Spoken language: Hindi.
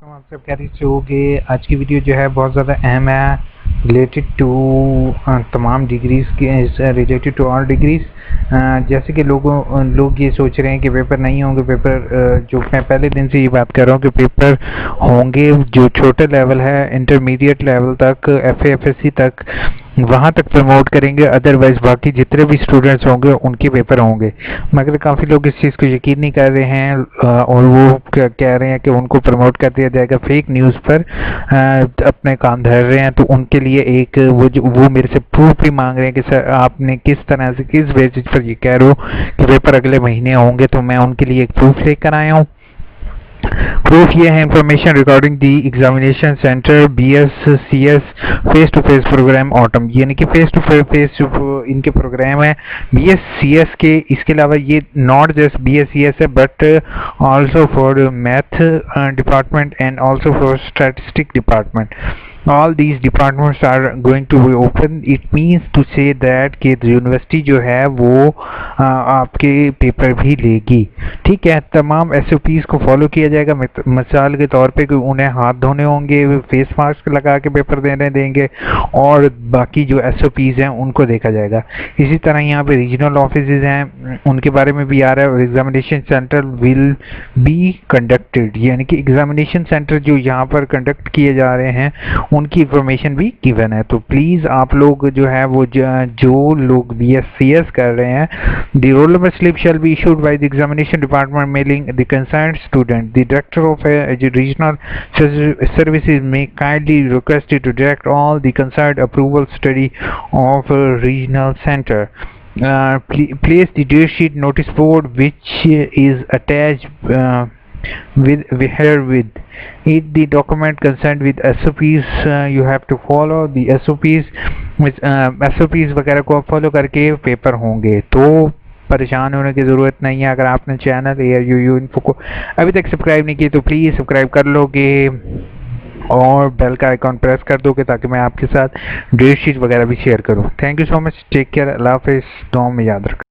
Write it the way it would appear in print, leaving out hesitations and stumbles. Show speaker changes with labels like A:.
A: आप सब कैसे से होगे। आज की वीडियो जो है बहुत ज़्यादा अहम है, रिलेटेड टू तमाम डिग्रीज़ के, रिलेटेड टू ऑल डिग्रीज़। जैसे कि लोग ये सोच रहे हैं कि पेपर नहीं होंगे। पेपर जो मैं पहले दिन से ये बात कर रहा हूँ कि पेपर होंगे। जो छोटे लेवल है, इंटरमीडिएट लेवल तक, FA FSC तक, वहाँ तक प्रमोट करेंगे। अदरवाइज बाकी जितने भी स्टूडेंट्स होंगे उनके पेपर होंगे। मगर काफ़ी लोग इस चीज़ को यकीन नहीं कर रहे हैं और वो कह रहे हैं कि उनको प्रमोट कर दिया जाएगा। फेक न्यूज़ पर अपने कान धर रहे हैं। तो उनके लिए एक वो मेरे से प्रूफ भी मांग रहे हैं कि सर आपने किस तरह से, किस बेसिस पर ये कह रहे हो कि पेपर अगले महीने होंगे। तो मैं उनके लिए एक प्रूफ लेकर आया हूँ। प्रूफ ये है, information regarding the examination centre BSCS face to face programme autumn, यानी कि फेस टू फेस इनके प्रोग्राम है BSCS के। इसके अलावा ये नॉट जस्ट BSCS है but also for math department and also for statistic department. All these departments are going to be open. It means to say that कि यूनिवर्सिटी जो है वो आपके पेपर भी लेगी। ठीक है, तमाम SOPs को फॉलो किया जाएगा। मिसाल के तौर पे कि उन्हें हाथ धोने होंगे, फेस मास्क लगा के पेपर देने देंगे और बाकी जो SOPs हैं उनको देखा जाएगा। इसी तरह यहाँ पे रीजनल ऑफिसेज हैं, उनके बारे में भी आ रहा है। और examination centre will be conducted, यानी कि एग्जामिनेशन सेंटर जो यहाँ पर कंडक्ट किए जा रहे हैं उनकी इंफॉर्मेशन भी गिवन है। तो प्लीज़ आप लोग जो है वो जो लोग BSCS कर रहे हैं, the roll number slip shall be issued by the examination department mailing the concerned student. The director of regional services may kindly requested to direct all the concerned approval study of regional centre. Place the date sheet notice board which is attached with it the document concerned with SOPs. You have to follow the SOPs which SOPs वगैरह को फॉलो करके पेपर होंगे। तो परेशान होने की ज़रूरत नहीं है। अगर आपने चैनल ARUU इन्फो को अभी तक सब्सक्राइब नहीं किया तो प्लीज़ सब्सक्राइब कर लोगे और बेल का आइकॉन प्रेस कर दोगे ताकि मैं आपके साथ डेट शीट वगैरह भी शेयर करूँ। Thank you so much, take care, Allah हाफिज़, दुआ में याद रखना।